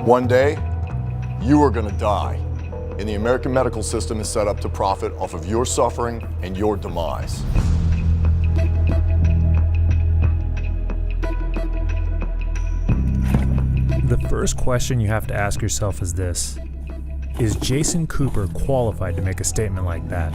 One day, you are gonna die, and the American medical system is set up to profit off of your suffering and your demise. The first question you have to ask yourself is this: is Jason Cooper qualified to make a statement like that?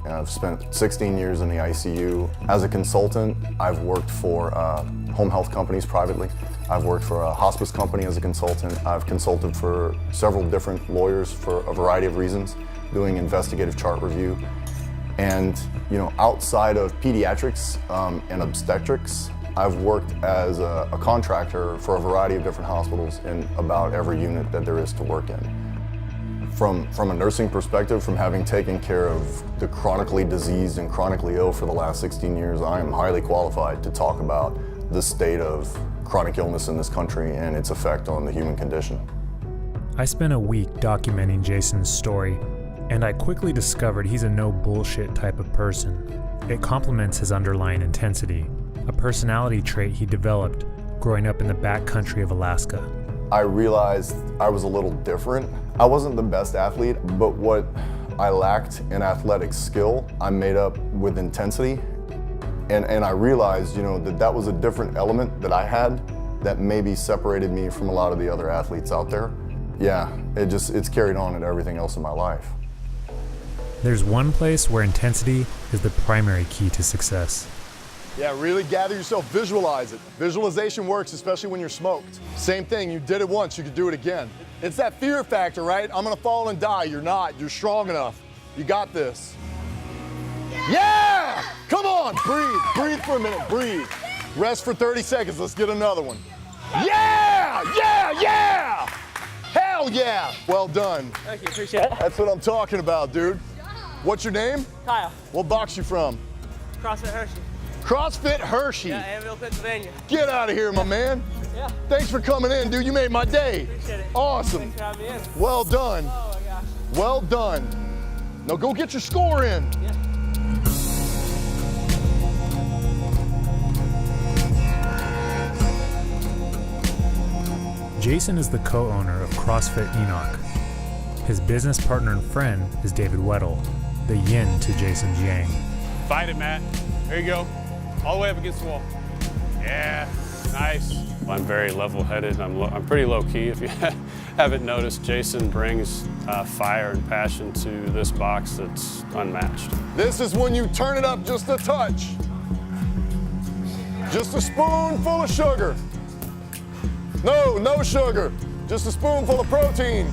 I've spent 16 years in the ICU. As a consultant, I've worked for home health companies privately. I've worked for a hospice company as a consultant. I've consulted for several different lawyers for a variety of reasons, doing investigative chart review. And outside of pediatrics and obstetrics, I've worked as a contractor for a variety of different hospitals in about every unit that there is to work in. From a nursing perspective, from having taken care of the chronically diseased and chronically ill for the last 16 years, I am highly qualified to talk about the state of chronic illness in this country and its effect on the human condition. I spent a week documenting Jason's story, and I quickly discovered he's a no bullshit type of person. It complements his underlying intensity, a personality trait he developed growing up in the backcountry of Alaska. I realized I was a little different. I wasn't the best athlete, but what I lacked in athletic skill, I made up with intensity. And I realized, that was a different element that I had that maybe separated me from a lot of the other athletes out there. Yeah, it's carried on in everything else in my life. There's one place where intensity is the primary key to success. Yeah, really gather yourself, visualize it. Visualization works, especially when you're smoked. Same thing, you did it once, you could do it again. It's that fear factor, right? I'm gonna fall and die. You're not, you're strong enough. You got this. Yeah! Come on, breathe for a minute, breathe. Rest for 30 seconds, let's get another one. Yeah! Hell yeah! Well done. Thank you, appreciate it. That's what I'm talking about, dude. What's your name? Kyle. What box you from? CrossFit Hershey. CrossFit Hershey. Yeah, Annville, Pennsylvania. Get out of here, my man. Yeah. Thanks for coming in, dude. You made my day. Appreciate it. Awesome. Thanks for having me in. Well done. Oh my gosh. Well done. Now go get your score in. Yeah. Jason is the co-owner of CrossFit Enoch. His business partner and friend is David Weddle, the yin to Jason's yang. Fight it, Matt. There you go. All the way up against the wall. Yeah, nice. I'm very level-headed. I'm pretty low-key. If you haven't noticed, Jason brings fire and passion to this box that's unmatched. This is when you turn it up just a touch. Just a spoonful of sugar. No sugar. Just a spoonful of protein.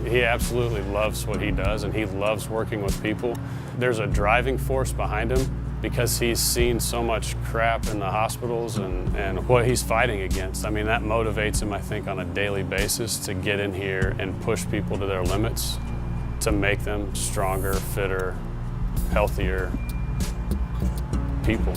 He absolutely loves what he does, and he loves working with people. There's a driving force behind him because he's seen so much crap in the hospitals and what he's fighting against. I mean, that motivates him, I think, on a daily basis to get in here and push people to their limits, to make them stronger, fitter, healthier people.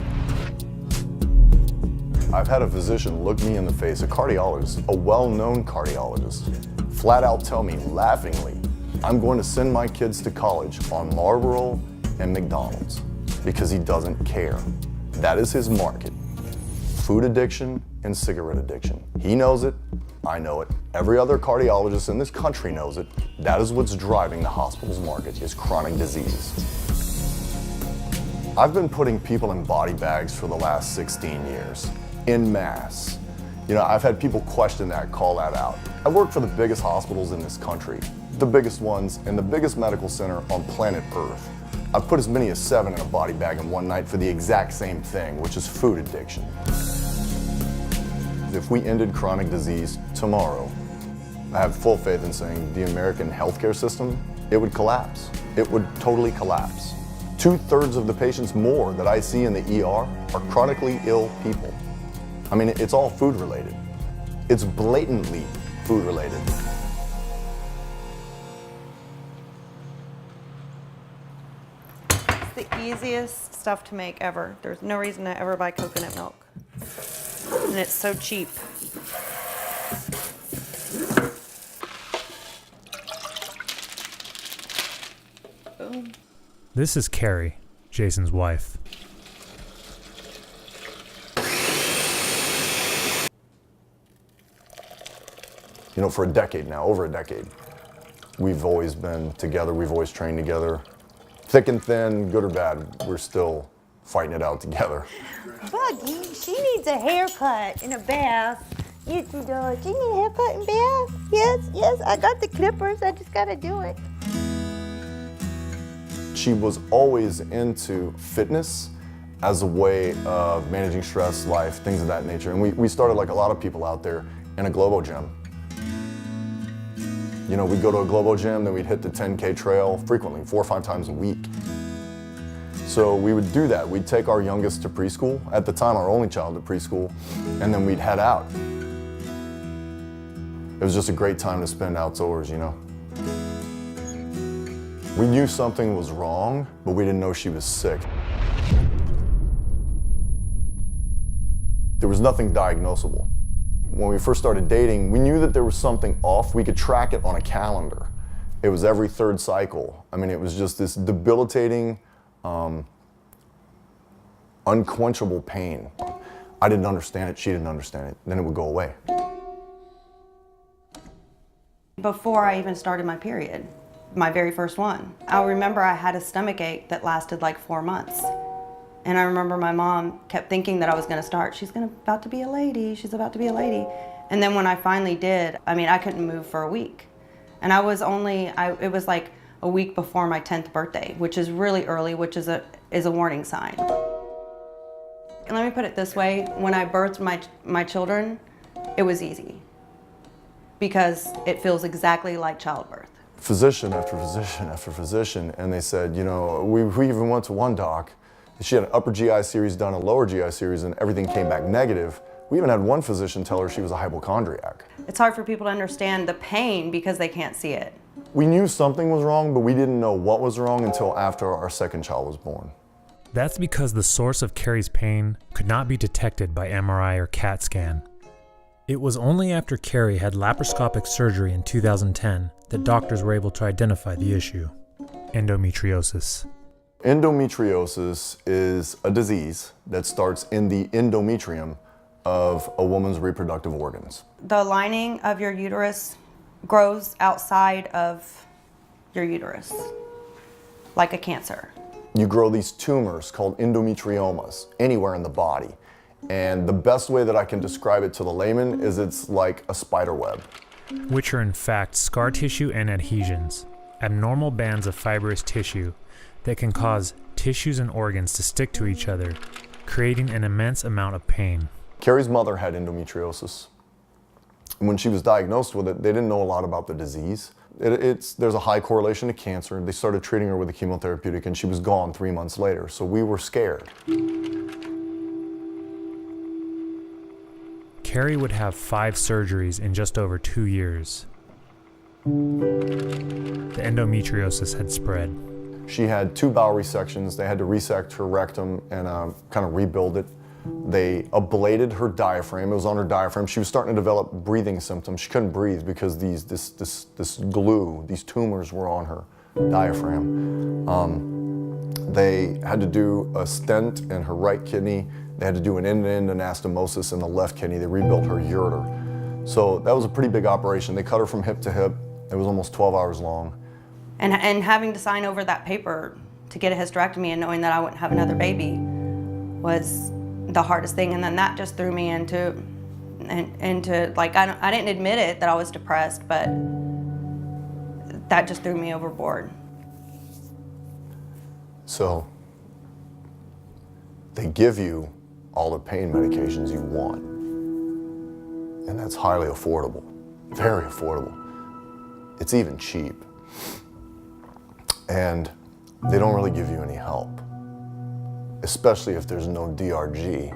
I've had a physician look me in the face, a cardiologist, a well-known cardiologist, flat out tell me laughingly, I'm going to send my kids to college on Marlboro and McDonald's because he doesn't care. That is his market. Food addiction and cigarette addiction. He knows it, I know it. Every other cardiologist in this country knows it. That is what's driving the hospital's market, is chronic disease. I've been putting people in body bags for the last 16 years, en masse. I've had people question that, call that out. I've worked for the biggest hospitals in this country, the biggest ones, and the biggest medical center on planet Earth. I've put as many as 7 in a body bag in one night for the exact same thing, which is food addiction. If we ended chronic disease tomorrow, I have full faith in saying the American healthcare system, it would collapse. It would totally collapse. 2/3 of the patients more that I see in the ER are chronically ill people. I mean, it's all food related. It's blatantly food related. It's the easiest stuff to make ever. There's no reason to ever buy coconut milk. And it's so cheap. Boom. This is Carrie, Jason's wife. you know, for a decade now, over a decade. We've always been together, we've always trained together. Thick and thin, good or bad, we're still fighting it out together. Buggy, she needs a haircut and a bath. Yes, she does. She needs a haircut and bath. Yes, yes, I got the clippers. I just gotta do it. She was always into fitness as a way of managing stress, life, things of that nature. And we started, like a lot of people out there, in a Globo gym. You know, we'd go to a Globo gym, then we'd hit the 10K trail frequently, 4 or 5 times a week. So we would do that. We'd take our youngest to preschool, at the time our only child to preschool, and then we'd head out. It was just a great time to spend outdoors, you know. We knew something was wrong, but we didn't know she was sick. There was nothing diagnosable. When we first started dating, we knew that there was something off. We could track it on a calendar. It was every 3rd cycle. I mean, it was just this debilitating, unquenchable pain. I didn't understand it, she didn't understand it. Then it would go away. Before I even started my period, my very first one, I remember I had a stomach ache that lasted like 4 months. And I remember my mom kept thinking that I was gonna start. She's about to be a lady, she's about to be a lady. And then when I finally did, I mean, I couldn't move for a week. And it was like a week before my 10th birthday, which is really early, which is a warning sign. And let me put it this way, when I birthed my children, it was easy because it feels exactly like childbirth. Physician after physician after physician, and they said, you know, we even went to one doc. She had an upper GI series done, a lower GI series, and everything came back negative. We even had one physician tell her she was a hypochondriac. It's hard for people to understand the pain because they can't see it. We knew something was wrong, but we didn't know what was wrong until after our 2nd child was born. That's because the source of Carrie's pain could not be detected by MRI or CAT scan. It was only after Carrie had laparoscopic surgery in 2010 that doctors were able to identify the issue: endometriosis. Endometriosis is a disease that starts in the endometrium of a woman's reproductive organs. The lining of your uterus grows outside of your uterus, like a cancer. You grow these tumors called endometriomas anywhere in the body. And the best way that I can describe it to the layman is it's like a spider web. Which are in fact scar tissue and adhesions, abnormal bands of fibrous tissue that can cause tissues and organs to stick to each other, creating an immense amount of pain. Carrie's mother had endometriosis. When she was diagnosed with it, they didn't know a lot about the disease. There's a high correlation to cancer. They started treating her with a chemotherapeutic and she was gone 3 months later, so we were scared. Carrie would have 5 surgeries in just over 2 years. The endometriosis had spread. She had 2 bowel resections. They had to resect her rectum and kind of rebuild it. They ablated her diaphragm. It was on her diaphragm. She was starting to develop breathing symptoms. She couldn't breathe because this glue, these tumors were on her diaphragm. They had to do a stent in her right kidney. They had to do an end-to-end anastomosis in the left kidney. They rebuilt her ureter. So that was a pretty big operation. They cut her from hip to hip. It was almost 12 hours long. And having to sign over that paper to get a hysterectomy and knowing that I wouldn't have another baby was the hardest thing. And then that just threw me into like, I didn't admit it that I was depressed, but that just threw me overboard. So they give you all the pain medications you want. And that's highly affordable, very affordable. It's even cheap. And they don't really give you any help, especially if there's no DRG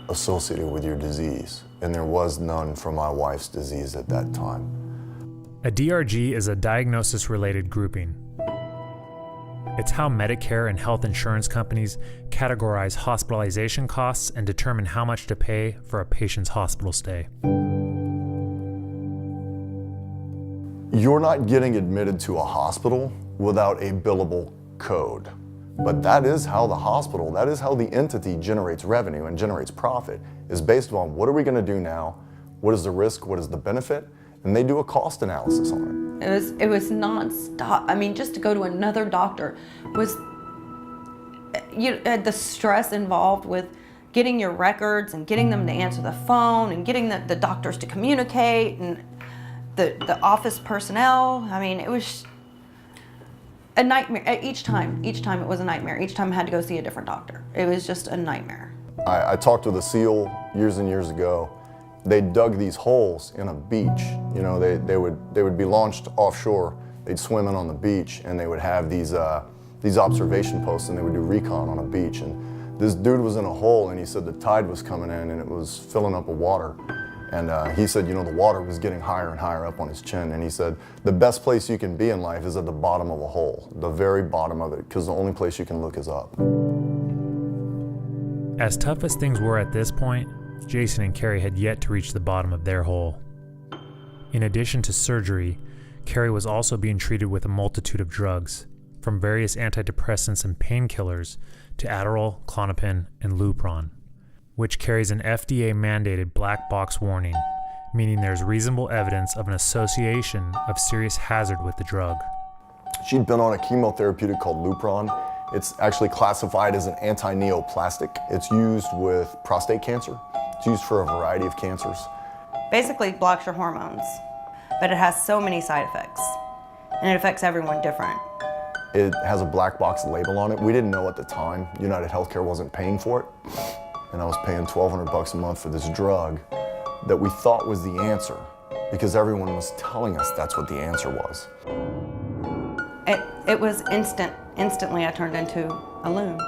associated with your disease. And there was none for my wife's disease at that time. A DRG is a diagnosis-related grouping. It's how Medicare and health insurance companies categorize hospitalization costs and determine how much to pay for a patient's hospital stay. You're not getting admitted to a hospital without a billable code. But that is how the hospital, that is how the entity generates revenue and generates profit, is based on what are we going to do now, what is the risk, what is the benefit, and they do a cost analysis on it. It was nonstop. I mean, just to go to another doctor was, the stress involved with getting your records and getting them to answer the phone and getting the doctors to communicate and the office personnel. I mean, it was a nightmare. Each time it was a nightmare. Each time I had to go see a different doctor. It was just a nightmare. I talked with a SEAL years and years ago. They dug these holes in a beach. You know, they would be launched offshore. They'd swim in on the beach, and they would have these observation posts, and they would do recon on a beach. And this dude was in a hole, and he said the tide was coming in, and it was filling up with water. And he said, you know, the water was getting higher and higher up on his chin. And he said, the best place you can be in life is at the bottom of a hole, the very bottom of it, because the only place you can look is up. As tough as things were at this point, Jason and Carrie had yet to reach the bottom of their hole. In addition to surgery, Carrie was also being treated with a multitude of drugs, from various antidepressants and painkillers to Adderall, Klonopin, and Lupron, which carries an FDA-mandated black box warning, meaning there's reasonable evidence of an association of serious hazard with the drug. She'd been on a chemotherapeutic called Lupron. It's actually classified as an anti-neoplastic. It's used with prostate cancer. It's used for a variety of cancers. Basically, it blocks your hormones, but it has so many side effects, and it affects everyone different. It has a black box label on it. We didn't know at the time. United Healthcare wasn't paying for it. And I was paying $1,200 a month for this drug that we thought was the answer because everyone was telling us that's what the answer was. It was instant. Instantly, I turned into a loon.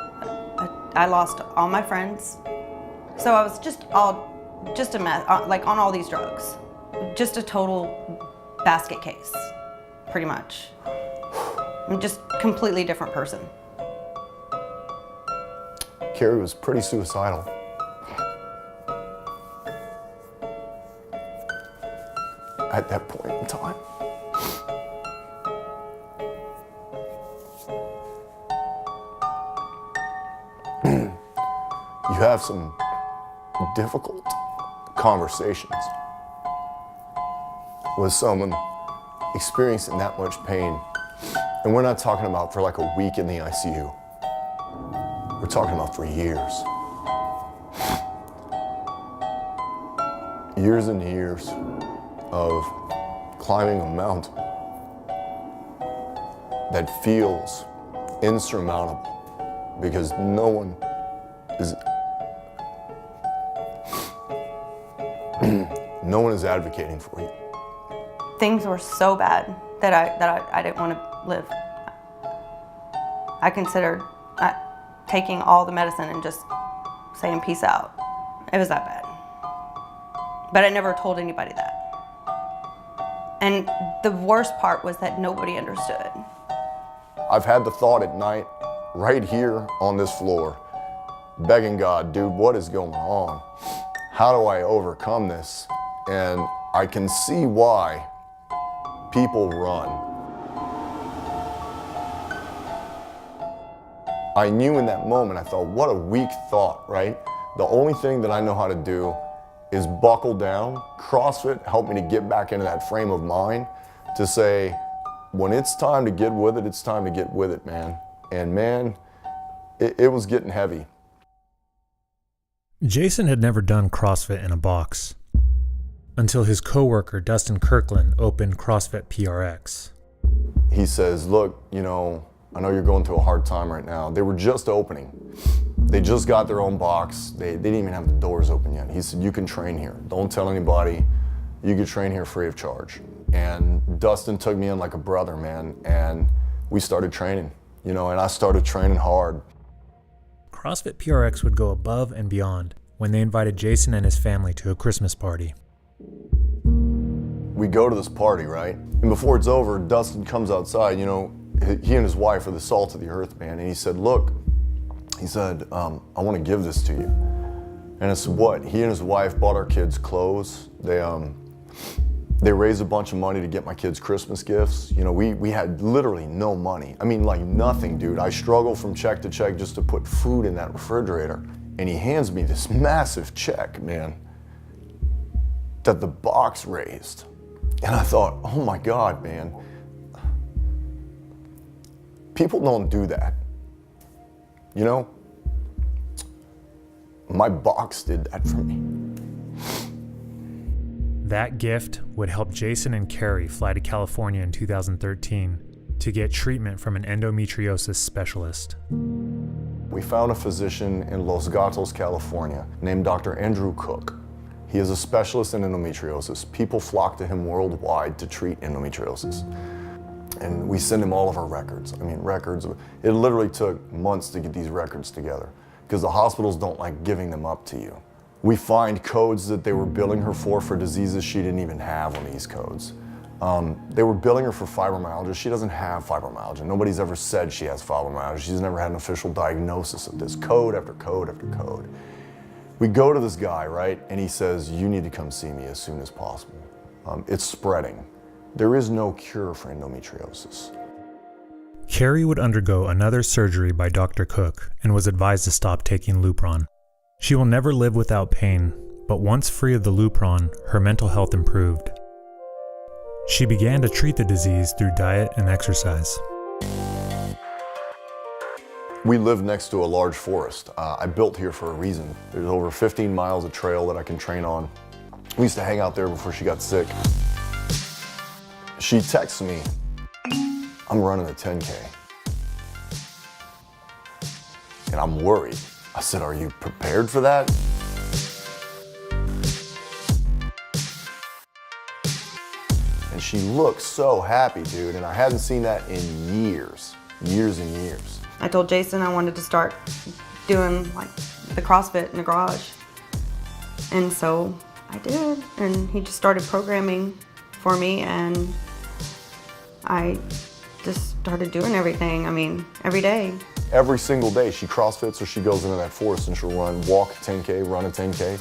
I lost all my friends. So I was just a mess, like on all these drugs. Just a total basket case, pretty much. I'm just a completely different person. Carrie was pretty suicidal. At that point in time. You have some difficult conversations with someone experiencing that much pain. And we're not talking about for like a week in the ICU. We're talking about for years. Years and years of climbing a mountain that feels insurmountable because no one is advocating for you. Things were so bad that I didn't want to live. I considered taking all the medicine and just saying peace out. It was that bad. But I never told anybody that. And the worst part was that nobody understood. I've had the thought at night, right here on this floor, begging God, dude, what is going on? How do I overcome this? And I can see why people run. I knew in that moment, I thought, what a weak thought, right? The only thing that I know how to do is buckle down. CrossFit helped me to get back into that frame of mind to say, when it's time to get with it, it's time to get with it, man. And man, it was getting heavy. Jason had never done CrossFit in a box until his coworker Dustin Kirkland opened CrossFit PRX. He says, look, you know, I know you're going through a hard time right now. They were just opening. They just got their own box. They didn't even have the doors open yet. He said, you can train here. Don't tell anybody. You can train here free of charge. And Dustin took me in like a brother, man. And we started training, you know, and I started training hard. CrossFit PRX would go above and beyond when they invited Jason and his family to a Christmas party. We go to this party, right? And before it's over, Dustin comes outside, you know, he and his wife are the salt of the earth, man. And he said, look, he said, I want to give this to you. And I said, what? He and his wife bought our kids clothes. They raised a bunch of money to get my kids Christmas gifts. You know, we had literally no money. I mean, like nothing, dude. I struggled from check to check just to put food in that refrigerator. And he hands me this massive check, man, that the box raised. And I thought, oh my God, man. People don't do that. You know? My box did that for me. That gift would help Jason and Carrie fly to California in 2013 to get treatment from an endometriosis specialist. We found a physician in Los Gatos, California, named Dr. Andrew Cook. He is a specialist in endometriosis. People flock to him worldwide to treat endometriosis. And we send him all of our records. I mean, records. It literally took months to get these records together because the hospitals don't like giving them up to you. We find codes that they were billing her for diseases she didn't even have on these codes. They were billing her for fibromyalgia. She doesn't have fibromyalgia. Nobody's ever said she has fibromyalgia. She's never had an official diagnosis of this. Code after code after code. We go to this guy, right? And he says, you need to come see me as soon as possible. It's spreading. There is no cure for endometriosis. Carrie would undergo another surgery by Dr. Cook and was advised to stop taking Lupron. She will never live without pain, but once free of the Lupron, her mental health improved. She began to treat the disease through diet and exercise. We live next to a large forest. I built here for a reason. There's over 15 miles of trail that I can train on. We used to hang out there before she got sick. She texts me, I'm running a 10K. And I'm worried. I said, are you prepared for that? And she looked so happy, dude, and I hadn't seen that in years and years. I told Jason I wanted to start doing like the CrossFit in the garage. And so I did, and he just started programming for me, and I just started doing everything. I mean, every day. Every single day she CrossFits or she goes into that forest and she'll walk a 10K, run a 10K,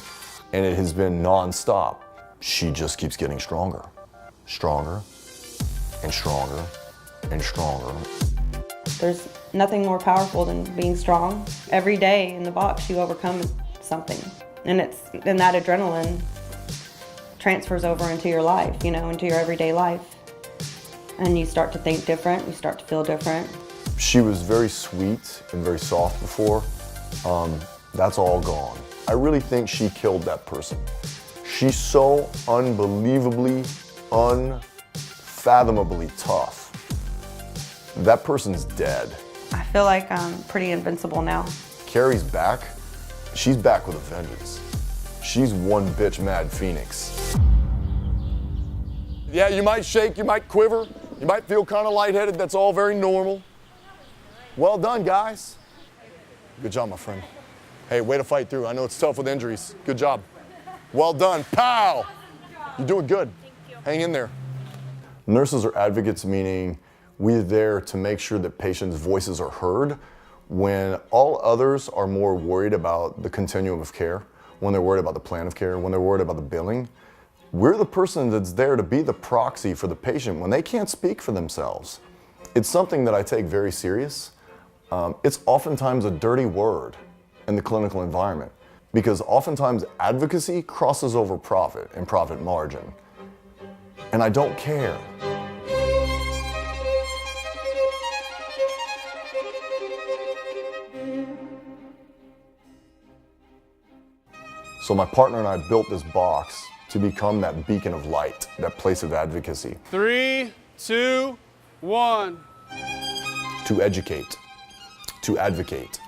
and it has been nonstop. She just keeps getting stronger, stronger, and stronger, and stronger. There's nothing more powerful than being strong. Every day in the box you overcome something, and that adrenaline transfers over into your life, you know, into your everyday life. And you start to think different, you start to feel different. She was very sweet and very soft before. That's all gone. I really think she killed that person. She's so unbelievably, unfathomably tough. That person's dead. I feel like I'm pretty invincible now. Carrie's back. She's back with a vengeance. She's one bitch mad phoenix. Yeah, you might shake, you might quiver, you might feel kind of lightheaded. That's all very normal. Well done, guys. Good job, my friend. Hey, way to fight through. I know it's tough with injuries. Good job. Well done. Pow! You're doing good. Hang in there. Nurses are advocates, meaning we're there to make sure that patients' voices are heard when all others are more worried about the continuum of care, when they're worried about the plan of care, when they're worried about the billing. We're the person that's there to be the proxy for the patient when they can't speak for themselves. It's something that I take very serious. It's oftentimes a dirty word in the clinical environment because oftentimes advocacy crosses over profit and profit margin. And I don't care. So my partner and I built this box to become that beacon of light, that place of advocacy. 3, 2, 1. To educate, to advocate,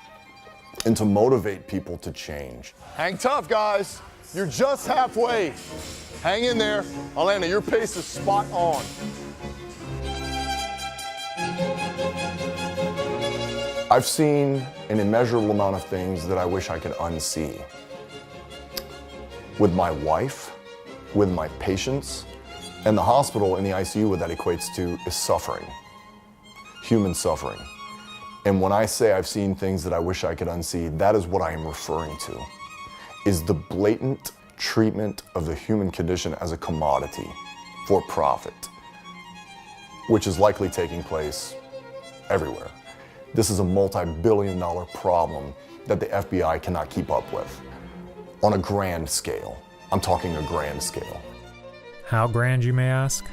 and to motivate people to change. Hang tough, guys. You're just halfway. Hang in there. Alana, your pace is spot on. I've seen an immeasurable amount of things that I wish I could unsee. With my wife, with my patients, and the hospital and the ICU, what that equates to is suffering, human suffering. And when I say I've seen things that I wish I could unsee, that is what I am referring to, is the blatant treatment of the human condition as a commodity for profit, which is likely taking place everywhere. This is a multi-billion-dollar problem that the FBI cannot keep up with on a grand scale. I'm talking a grand scale. How grand, you may ask?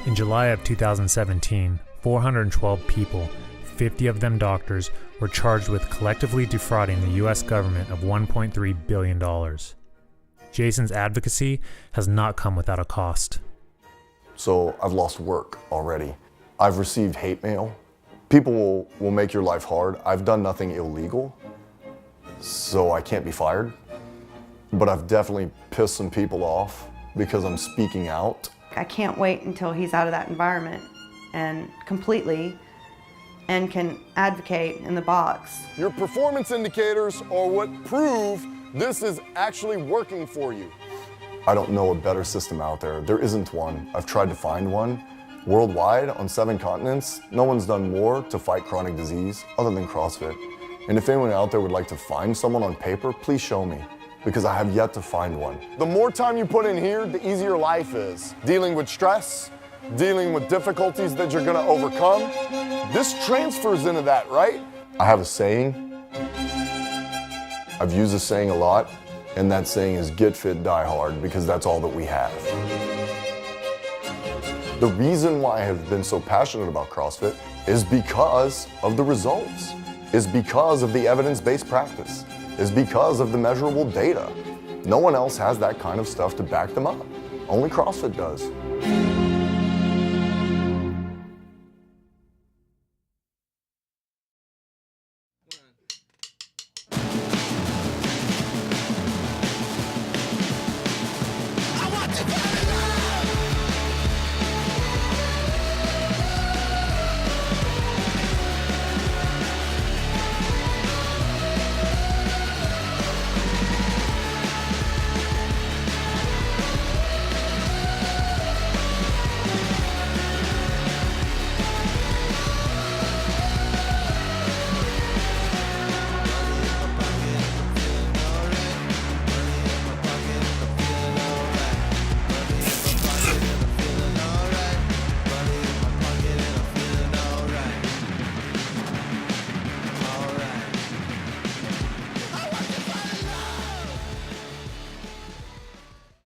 In July of 2017, 412 people, 50 of them doctors, were charged with collectively defrauding the US government of $1.3 billion. Jason's advocacy has not come without a cost. So I've lost work already. I've received hate mail. People will make your life hard. I've done nothing illegal, so I can't be fired. But I've definitely pissed some people off because I'm speaking out. I can't wait until he's out of that environment and completely and can advocate in the box. Your performance indicators are what prove this is actually working for you. I don't know a better system out there. There isn't one. I've tried to find one. Worldwide, on 7 continents, no one's done more to fight chronic disease other than CrossFit. And if anyone out there would like to find someone on paper, please show me, because I have yet to find one. The more time you put in here, the easier life is. Dealing with stress, dealing with difficulties that you're gonna overcome. This transfers into that, right? I have a saying. I've used this saying a lot, and that saying is get fit, die hard, because that's all that we have. The reason why I have been so passionate about CrossFit is because of the results, is because of the evidence-based practice, is because of the measurable data. No one else has that kind of stuff to back them up. Only CrossFit does.